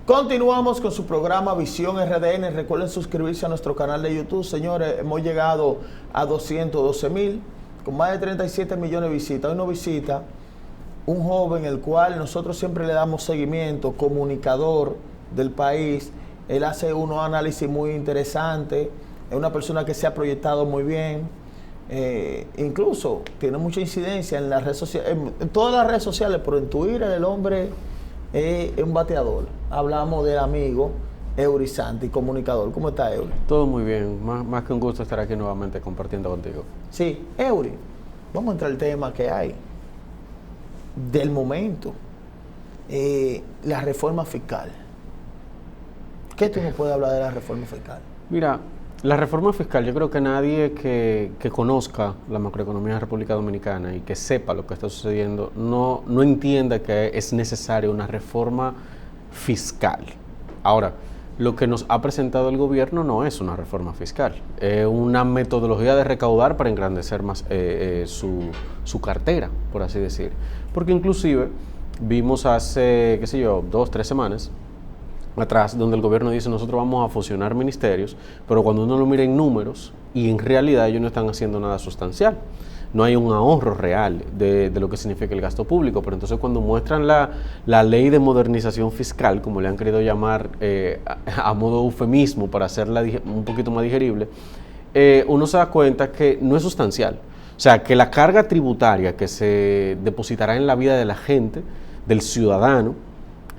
Continuamos con su programa Visión RDN. Recuerden suscribirse a nuestro canal de YouTube. Señores, hemos llegado a 212,000, con más de 37 millones de visitas. Hoy nos visita un joven, el cual nosotros siempre le damos seguimiento, comunicador del país. Él hace unos análisis muy interesantes. Es una persona que se ha proyectado muy bien. Incluso tiene mucha incidencia en las redes sociales, en todas las redes sociales, pero en Twitter el hombre es un bateador. Hablamos del amigo Eury Santi, comunicador. ¿Cómo está, Eury? Todo muy bien, más que un gusto estar aquí nuevamente compartiendo contigo. Sí, Eury, vamos a entrar al tema que hay del momento, la reforma fiscal. ¿Qué tú nos puedes hablar de la reforma fiscal? Mira, la reforma fiscal, yo creo que nadie que conozca la macroeconomía de la República Dominicana y que sepa lo que está sucediendo, no entienda que es necesaria una reforma fiscal. Ahora, lo que nos ha presentado el gobierno no es una reforma fiscal, es una metodología de recaudar para engrandecer más su cartera, por así decir. Porque inclusive vimos hace, 2, 3 semanas atrás, donde el gobierno dice nosotros vamos a fusionar ministerios, pero cuando uno lo mira en números, y en realidad ellos no están haciendo nada sustancial. No hay un ahorro real de lo que significa el gasto público, pero entonces cuando muestran la ley de modernización fiscal, como le han querido llamar a modo eufemismo para hacerla un poquito más digerible, uno se da cuenta que no es sustancial. O sea, que la carga tributaria que se depositará en la vida de la gente, del ciudadano,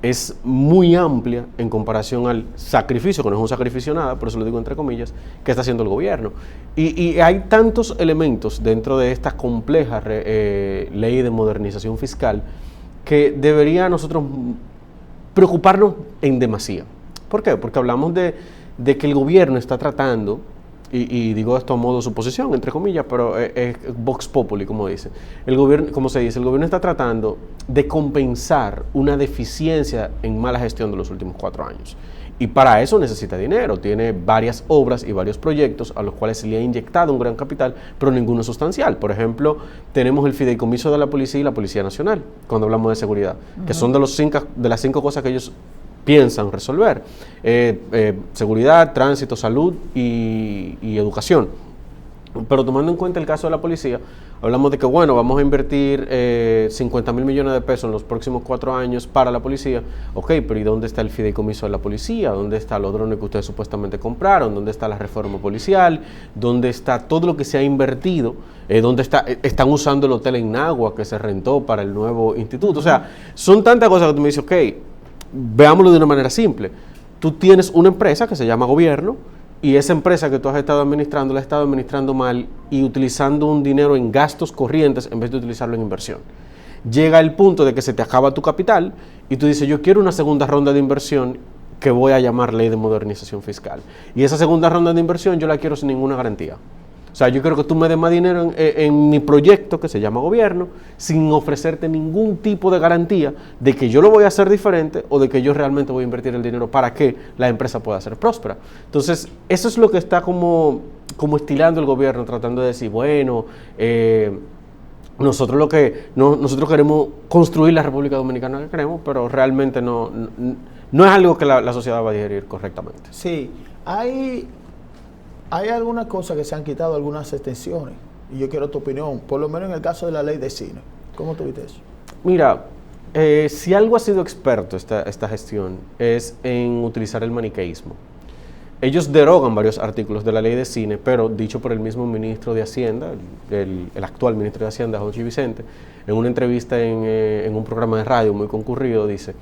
es muy amplia en comparación al sacrificio, que no es un sacrificio nada, por eso lo digo entre comillas, que está haciendo el gobierno. Y hay tantos elementos dentro de esta compleja ley de modernización fiscal que debería nosotros preocuparnos en demasía. ¿Por qué? Porque hablamos de que el gobierno está tratando, y digo esto a modo de suposición, entre comillas, pero es vox populi, como dice. El gobierno, como se dice, el gobierno está tratando de compensar una deficiencia en mala gestión de los últimos 4 años. Y para eso necesita dinero. Tiene varias obras y varios proyectos a los cuales se le ha inyectado un gran capital, pero ninguno es sustancial. Por ejemplo, tenemos el fideicomiso de la policía y la Policía Nacional, cuando hablamos de seguridad, que son de las 5 cosas que ellos piensan resolver: seguridad, tránsito, salud y educación. Pero tomando en cuenta el caso de la policía, hablamos de que, bueno, vamos a invertir 50,000 millones de pesos en los próximos 4 años para la policía. Ok, pero ¿y dónde está el fideicomiso de la policía? ¿Dónde están los drones que ustedes supuestamente compraron? ¿Dónde está la reforma policial? ¿Dónde está todo lo que se ha invertido? ¿Dónde están usando el hotel en Nagua que se rentó para el nuevo instituto? O sea, son tantas cosas que tú me dices, ok, veámoslo de una manera simple. Tú tienes una empresa que se llama gobierno, y esa empresa que tú has estado administrando, la has estado administrando mal y utilizando un dinero en gastos corrientes en vez de utilizarlo en inversión. Llega el punto de que se te acaba tu capital y tú dices, yo quiero una segunda ronda de inversión que voy a llamar ley de modernización fiscal. Y esa segunda ronda de inversión yo la quiero sin ninguna garantía. O sea, yo quiero que tú me des más dinero en mi proyecto que se llama gobierno, sin ofrecerte ningún tipo de garantía de que yo lo voy a hacer diferente o de que yo realmente voy a invertir el dinero para que la empresa pueda ser próspera. Entonces, eso es lo que está como estilando el gobierno, tratando de decir, bueno, nosotros queremos construir la República Dominicana que queremos, pero realmente no es algo que la sociedad va a digerir correctamente. Sí, hay algunas cosas que se han quitado, algunas extensiones, y yo quiero tu opinión, por lo menos en el caso de la ley de cine. ¿Cómo tú viste eso? Mira, si algo ha sido experto esta gestión es en utilizar el maniqueísmo. Ellos derogan varios artículos de la ley de cine, pero dicho por el mismo ministro de Hacienda, el actual ministro de Hacienda, Jochi Vicente, en una entrevista en un programa de radio muy concurrido, dice: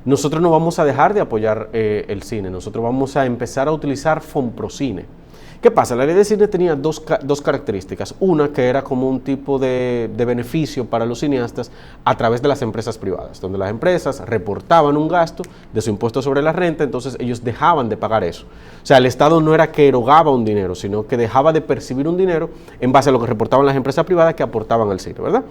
nosotros no vamos a dejar de apoyar el cine, nosotros vamos a empezar a utilizar Fonprocine. ¿Qué pasa? La ley de cine tenía dos características. Una, que era como un tipo de beneficio para los cineastas a través de las empresas privadas, donde las empresas reportaban un gasto de su impuesto sobre la renta, entonces ellos dejaban de pagar eso. O sea, el Estado no era que erogaba un dinero, sino que dejaba de percibir un dinero en base a lo que reportaban las empresas privadas que aportaban al cine, ¿verdad?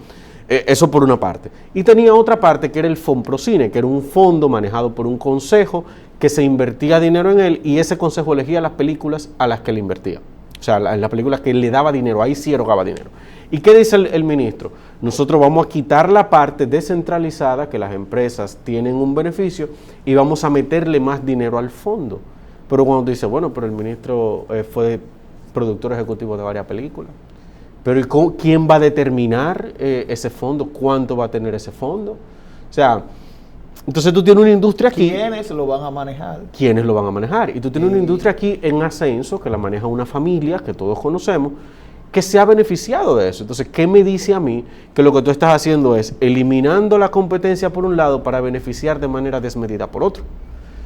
Eso por una parte. Y tenía otra parte que era el Fonprocine, que era un fondo manejado por un consejo que se invertía dinero en él y ese consejo elegía las películas a las que le invertía. O sea, en las películas que le daba dinero, ahí sí erogaba dinero. ¿Y qué dice el ministro? Nosotros vamos a quitar la parte descentralizada, que las empresas tienen un beneficio, y vamos a meterle más dinero al fondo. Pero cuando tú dices, bueno, pero el ministro fue productor ejecutivo de varias películas. Pero ¿quién va a determinar ese fondo? ¿Cuánto va a tener ese fondo? O sea, entonces tú tienes una industria aquí. ¿Quiénes lo van a manejar? ¿Quiénes lo van a manejar? Y tú tienes una industria aquí en ascenso, que la maneja una familia, que todos conocemos, que se ha beneficiado de eso. Entonces, ¿qué me dice a mí que lo que tú estás haciendo es eliminando la competencia por un lado para beneficiar de manera desmedida por otro?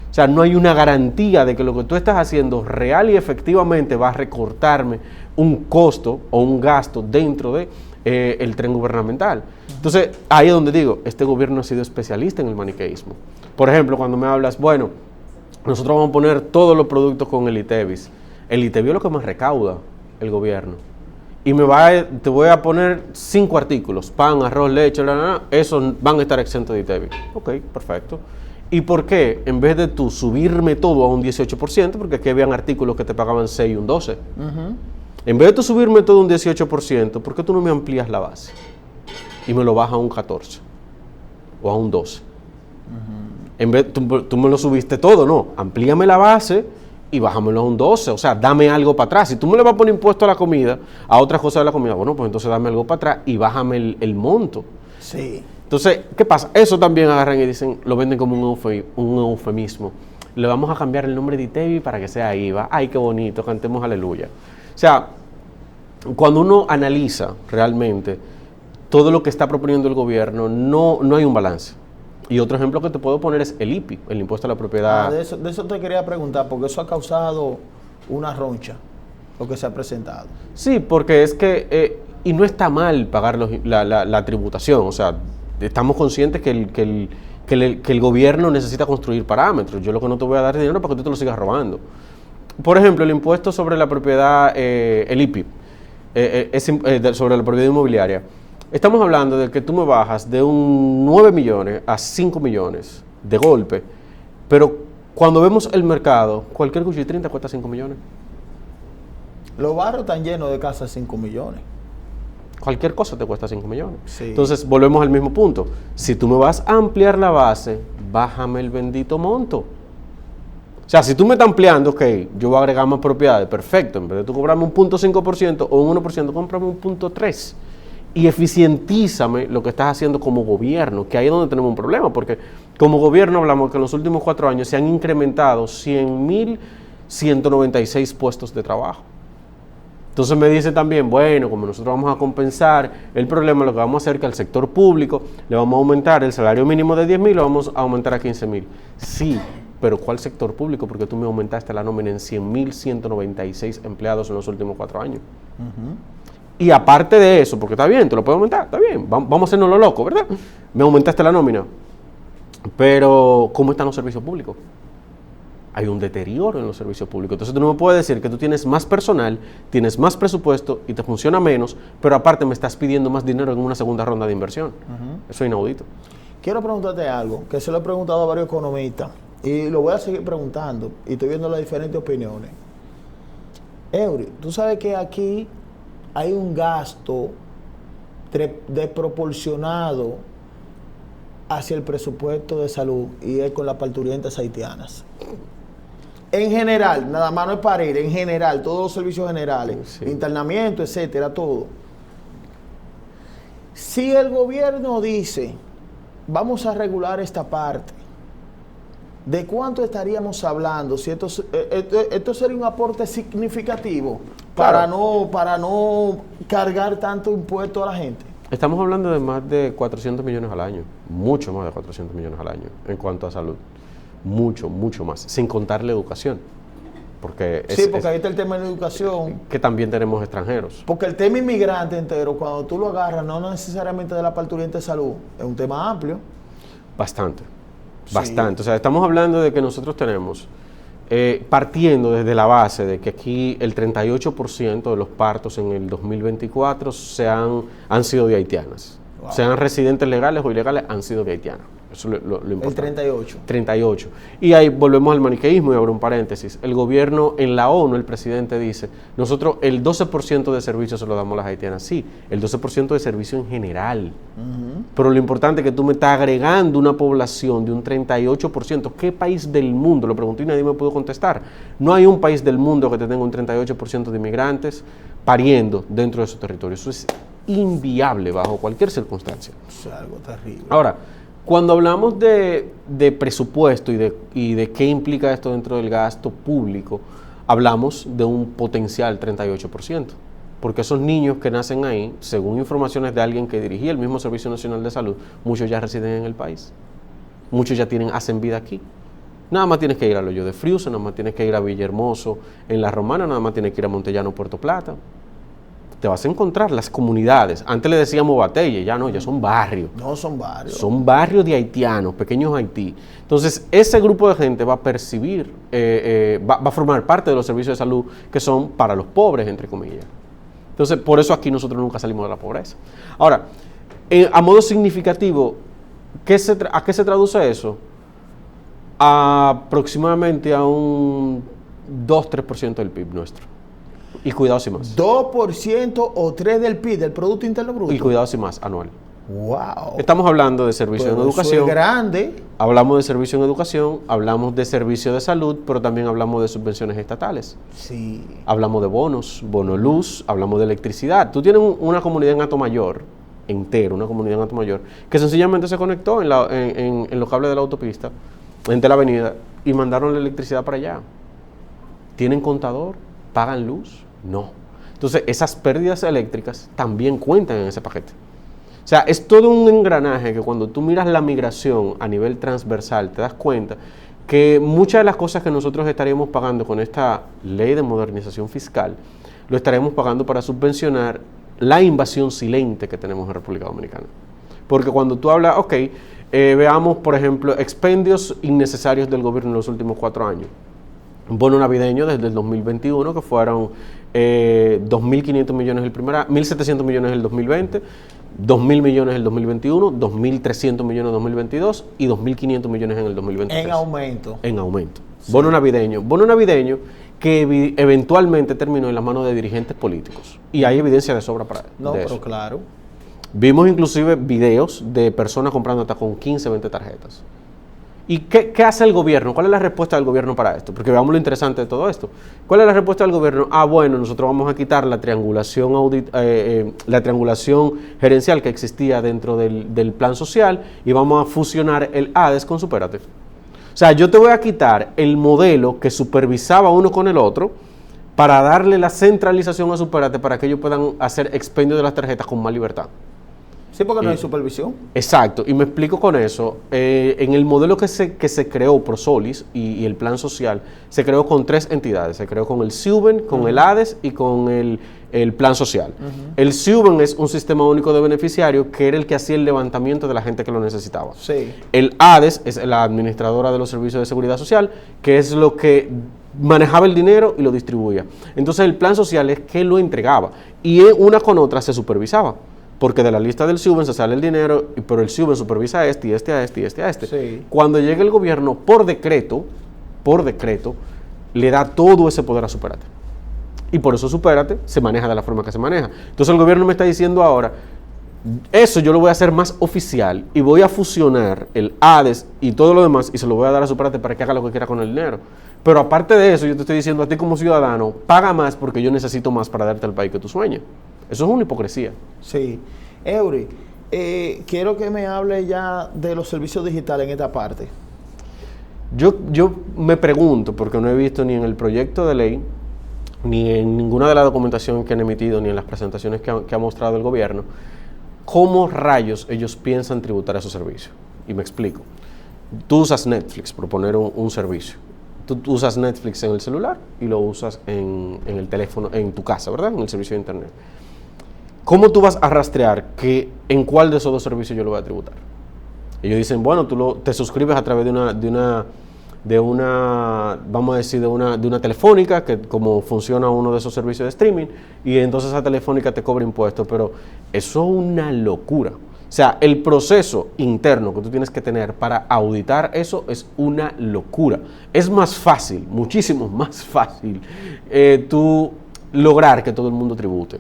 O sea, no hay una garantía de que lo que tú estás haciendo real y efectivamente va a recortarme un costo o un gasto dentro de el tren gubernamental. Entonces, ahí es donde digo, este gobierno ha sido especialista en el maniqueísmo. Por ejemplo, cuando me hablas, bueno, nosotros vamos a poner todos los productos con el ITEVIS. El ITEVIS es lo que más recauda el gobierno. Y te voy a poner 5 artículos, pan, arroz, leche, esos van a estar exentos de ITEVIS. Ok, perfecto. ¿Y por qué? En vez de tú subirme todo a un 18%, porque aquí habían artículos que te pagaban 6 y un 12%. En vez de tú subirme todo a un 18%, ¿por qué tú no me amplías la base? Y me lo bajas a un 14% o a un 12%. En vez tú me lo subiste todo, no. Amplíame la base y bájamelo a un 12%. O sea, dame algo para atrás. Si tú me le vas a poner impuesto a la comida, a otras cosas de la comida, bueno, pues entonces dame algo para atrás y bájame el monto. Sí. Entonces, ¿qué pasa? Eso también agarran y dicen, lo venden como un eufemismo. Le vamos a cambiar el nombre de ITEVIS para que sea IVA. Ay, qué bonito, cantemos aleluya. O sea, cuando uno analiza realmente todo lo que está proponiendo el gobierno, no hay un balance. Y otro ejemplo que te puedo poner es el IPI, el impuesto a la propiedad. De eso te quería preguntar, porque eso ha causado una roncha, lo que se ha presentado. Sí, porque es que, y no está mal pagar la tributación, o sea, estamos conscientes que el gobierno necesita construir parámetros. Yo lo que no te voy a dar dinero para que tú te lo sigas robando. Por ejemplo, el impuesto sobre la propiedad, el IPI, sobre la propiedad inmobiliaria. Estamos hablando de que tú me bajas de un 9 millones a 5 millones de golpe, pero cuando vemos el mercado, cualquier Gucci 30 cuesta 5 millones. Los barrios están llenos de casas de 5 millones. Cualquier cosa te cuesta 5 millones. Sí. Entonces, volvemos al mismo punto. Si tú me vas a ampliar la base, bájame el bendito monto. O sea, si tú me estás ampliando, ok, yo voy a agregar más propiedades, perfecto. En vez de tú cobrarme un 0.5% o un 1%, cómprame un 0.3%. Y eficientízame lo que estás haciendo como gobierno, que ahí es donde tenemos un problema, porque como gobierno hablamos que en los últimos 4 años se han incrementado 100.196 puestos de trabajo. Entonces me dice también, bueno, como nosotros vamos a compensar el problema, lo que vamos a hacer es que al sector público le vamos a aumentar el salario mínimo de 10.000, lo vamos a aumentar a 15.000. Sí, pero ¿cuál sector público? Porque tú me aumentaste la nómina en 100.196 empleados en los últimos 4 años. Y aparte de eso, porque está bien, te lo puedo aumentar, está bien, vamos a hacernos lo loco, ¿verdad? Me aumentaste la nómina. Pero, ¿cómo están los servicios públicos? Hay un deterioro en los servicios públicos. Entonces tú no me puedes decir que tú tienes más personal, tienes más presupuesto y te funciona menos, pero aparte me estás pidiendo más dinero en una segunda ronda de inversión. Eso es inaudito. Quiero preguntarte algo, que se lo he preguntado a varios economistas, y lo voy a seguir preguntando, y estoy viendo las diferentes opiniones. Eury, tú sabes que aquí hay un gasto desproporcionado hacia el presupuesto de salud, y es con las parturientas haitianas. En general, nada más no es para ir, en general, todos los servicios generales, sí, internamiento, etcétera, todo. Si el gobierno dice, vamos a regular esta parte, ¿de cuánto estaríamos hablando? Si esto sería un aporte significativo para no cargar tanto impuesto a la gente. Estamos hablando de más de 400 millones al año, mucho más de 400 millones al año en cuanto a salud. Mucho más, sin contar la educación. Porque ahí está el tema de la educación. Que también tenemos extranjeros. Porque el tema inmigrante entero, cuando tú lo agarras, no necesariamente de la parturienta de salud, es un tema amplio. Bastante. Sí. O sea, estamos hablando de que nosotros tenemos, partiendo desde la base de que aquí el 38% de los partos en el 2024 han sido de haitianas. Wow. Sean residentes legales o ilegales, han sido de haitianas. Eso es lo importante. El 38. 38. Y ahí volvemos al maniqueísmo y abro un paréntesis. El gobierno en la ONU, el presidente dice, nosotros el 12% de servicios se lo damos a las haitianas. Sí, el 12% de servicio en general. Pero lo importante es que tú me estás agregando una población de un 38%. ¿Qué país del mundo? Lo pregunté y nadie me pudo contestar. No hay un país del mundo que te tenga un 38% de inmigrantes pariendo dentro de su territorio. Eso es inviable bajo cualquier circunstancia. Es algo terrible. Ahora, cuando hablamos de presupuesto y de qué implica esto dentro del gasto público, hablamos de un potencial 38%, porque esos niños que nacen ahí, según informaciones de alguien que dirigía el mismo Servicio Nacional de Salud, muchos ya residen en el país, muchos ya hacen vida aquí. Nada más tienes que ir a Hoyo de Friusa, nada más tienes que ir a Villahermoso, en La Romana, nada más tienes que ir a Montellano, Puerto Plata. Te vas a encontrar las comunidades. Antes le decíamos batelle, ya no, ya son barrios. No son barrios. Son barrios de haitianos, pequeños Haití. Entonces, ese grupo de gente va a percibir, va a formar parte de los servicios de salud que son para los pobres, entre comillas. Entonces, por eso aquí nosotros nunca salimos de la pobreza. Ahora, a modo significativo, ¿a qué se traduce eso? Aproximadamente a un 2-3% del PIB nuestro. Y cuidado si más. 2% o 3% del PIB, del Producto Interno Bruto. Y cuidado si más, anual. Wow. Estamos hablando de servicio en educación. Eso es grande. Hablamos de servicio en educación, hablamos de servicio de salud, pero también hablamos de subvenciones estatales. Sí. Hablamos de bonos, bono luz, hablamos de electricidad. Tú tienes una comunidad en Atomayor, entera, una comunidad en Atomayor, que sencillamente se conectó en los cables de la autopista, entre la avenida, y mandaron la electricidad para allá. ¿Tienen contador? ¿Pagan luz? No. Entonces, esas pérdidas eléctricas también cuentan en ese paquete. O sea, es todo un engranaje que cuando tú miras la migración a nivel transversal, te das cuenta que muchas de las cosas que nosotros estaríamos pagando con esta ley de modernización fiscal, lo estaremos pagando para subvencionar la invasión silente que tenemos en República Dominicana. Porque cuando tú hablas, veamos, por ejemplo, expendios innecesarios del gobierno en los últimos 4 años. Un bono navideño desde el 2021, que fueron 2.500 millones el primer año, 1.700 millones el 2020, 2.000 millones el 2021, 2.300 millones en 2022 y 2.500 millones en el 2023. En aumento. En aumento. Sí. Bono navideño que eventualmente terminó en las manos de dirigentes políticos. Y hay evidencia de sobra para No, de pero eso. claro. Vimos inclusive videos de personas comprando hasta con 15, 20 tarjetas. ¿Y qué hace el gobierno? ¿Cuál es la respuesta del gobierno para esto? Porque veamos lo interesante de todo esto. ¿Cuál es la respuesta del gobierno? Bueno, nosotros vamos a quitar la triangulación gerencial que existía dentro del plan social y vamos a fusionar el ADES con Supérate. O sea, yo te voy a quitar el modelo que supervisaba uno con el otro para darle la centralización a Supérate para que ellos puedan hacer expendio de las tarjetas con más libertad. Sí, porque no hay supervisión. Exacto, y me explico con eso. En el modelo que se creó Prosolis y el plan social, se creó con 3 entidades. Se creó con el SIUBEN, con el ADES y con el plan social. El SIUBEN es un sistema único de beneficiarios que era el que hacía el levantamiento de la gente que lo necesitaba. Sí. El ADES es la administradora de los servicios de seguridad social, que es lo que manejaba el dinero y lo distribuía. Entonces el plan social es que lo entregaba y una con otra se supervisaba. Porque de la lista del SIUBEN se sale el dinero, pero el SIUBEN supervisa a este, y este, a este, y este, a este. Sí. Cuando llega el gobierno, por decreto, le da todo ese poder a Supérate. Y por eso Supérate se maneja de la forma que se maneja. Entonces el gobierno me está diciendo ahora, eso yo lo voy a hacer más oficial y voy a fusionar el ADES y todo lo demás y se lo voy a dar a Supérate para que haga lo que quiera con el dinero. Pero aparte de eso, yo te estoy diciendo a ti como ciudadano, paga más porque yo necesito más para darte el país que tú sueñas. Eso es una hipocresía. Sí. Eury, quiero que me hable ya de los servicios digitales en esta parte. Yo me pregunto, porque no he visto ni en el proyecto de ley, ni en ninguna de la documentación que han emitido, ni en las presentaciones que ha mostrado el gobierno, cómo rayos ellos piensan tributar esos servicios. Y me explico. Tú usas Netflix, por poner un servicio. Tú usas Netflix en el celular y lo usas en el teléfono, en tu casa, ¿verdad? En el servicio de internet. ¿Cómo tú vas a rastrear en cuál de esos 2 servicios yo lo voy a tributar? Ellos dicen, bueno, tú te suscribes a través de una vamos a decir, de una telefónica, que como funciona uno de esos servicios de streaming, y entonces esa telefónica te cobra impuestos, pero eso es una locura. O sea, el proceso interno que tú tienes que tener para auditar eso es una locura. Es más fácil, muchísimo más fácil, tú lograr que todo el mundo tribute.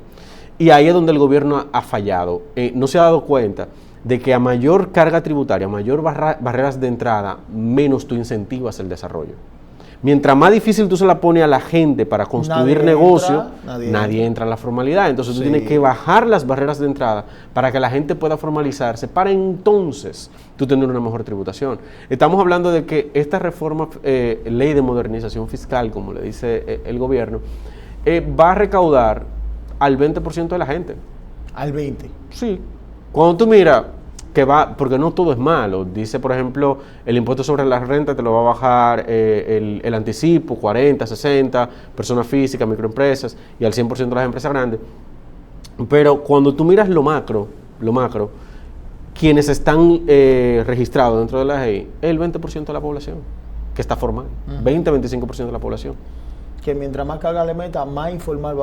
Y ahí es donde el gobierno ha fallado. No se ha dado cuenta de que a mayor carga tributaria, a mayor barreras de entrada, menos tú incentivas el desarrollo. Mientras más difícil tú se la pones a la gente para construir negocio, nadie entra a la formalidad. Entonces tú tienes que bajar las barreras de entrada para que la gente pueda formalizarse, para entonces tú tener una mejor tributación. Estamos hablando de que esta reforma, ley de modernización fiscal, como le dice el gobierno, va a recaudar al 20% de la gente. ¿Al 20%? Sí. Cuando tú miras que va, porque no todo es malo, dice por ejemplo, el impuesto sobre la renta te lo va a bajar el anticipo, 40, 60, personas físicas, microempresas y al 100% de las empresas grandes. Pero cuando tú miras lo macro, quienes están registrados dentro de la ley, es el 20% de la población que está formal, 20-25% de la población. Que mientras más carga le meta, más informal,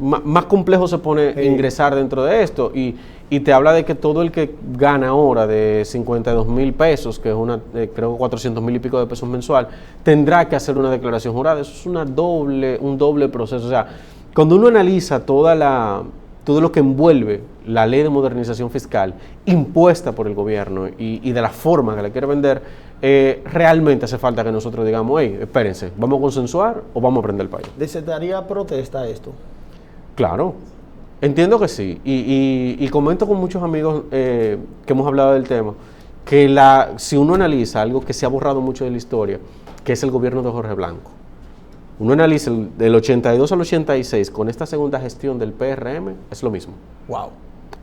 más complejo se pone ingresar dentro de esto y te habla de que todo el que gana ahora de 52,000 pesos, que es creo 400,000 y pico de pesos mensual, tendrá que hacer una declaración jurada. Eso es un doble proceso. O sea, cuando uno analiza todo lo que envuelve la ley de modernización fiscal impuesta por el gobierno y de la forma que la quiere vender, realmente hace falta que nosotros digamos, hey, espérense, ¿vamos a consensuar o vamos a prender el país? ¿Desataría protesta esto? Claro, entiendo que sí. Y comento con muchos amigos que hemos hablado del tema, que si uno analiza algo que se ha borrado mucho de la historia, que es el gobierno de Jorge Blanco, uno analiza del 82 al 86 con esta segunda gestión del PRM, es lo mismo. Wow.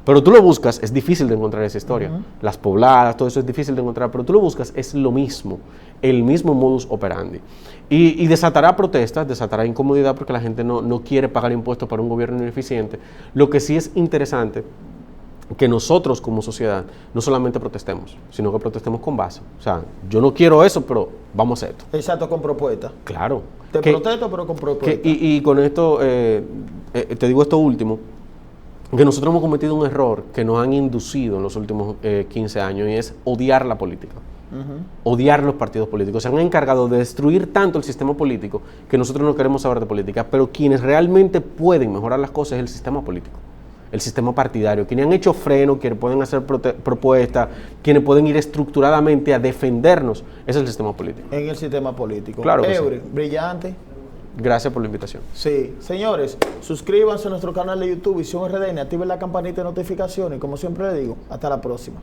Pero tú lo buscas, es difícil de encontrar esa historia. Las pobladas, todo eso es difícil de encontrar, pero tú lo buscas, es lo mismo, el mismo modus operandi. Y desatará protestas, desatará incomodidad porque la gente no quiere pagar impuestos para un gobierno ineficiente. Lo que sí es interesante, que nosotros como sociedad no solamente protestemos, sino que protestemos con base. O sea, yo no quiero eso, pero vamos a esto. Exacto, con propuesta. Claro. Protesto, pero con propuesta. Y con esto, te digo esto último, que nosotros hemos cometido un error que nos han inducido en los últimos 15 años y es odiar la política, odiar los partidos políticos. Se han encargado de destruir tanto el sistema político que nosotros no queremos saber de política, pero quienes realmente pueden mejorar las cosas es el sistema político, el sistema partidario, quienes han hecho freno, quienes pueden hacer propuestas, quienes pueden ir estructuradamente a defendernos, es el sistema político. En el sistema político. Claro que sí. Brillante. Gracias por la invitación. Sí, señores, suscríbanse a nuestro canal de YouTube Visión RDN, activen la campanita de notificaciones y como siempre le digo, hasta la próxima.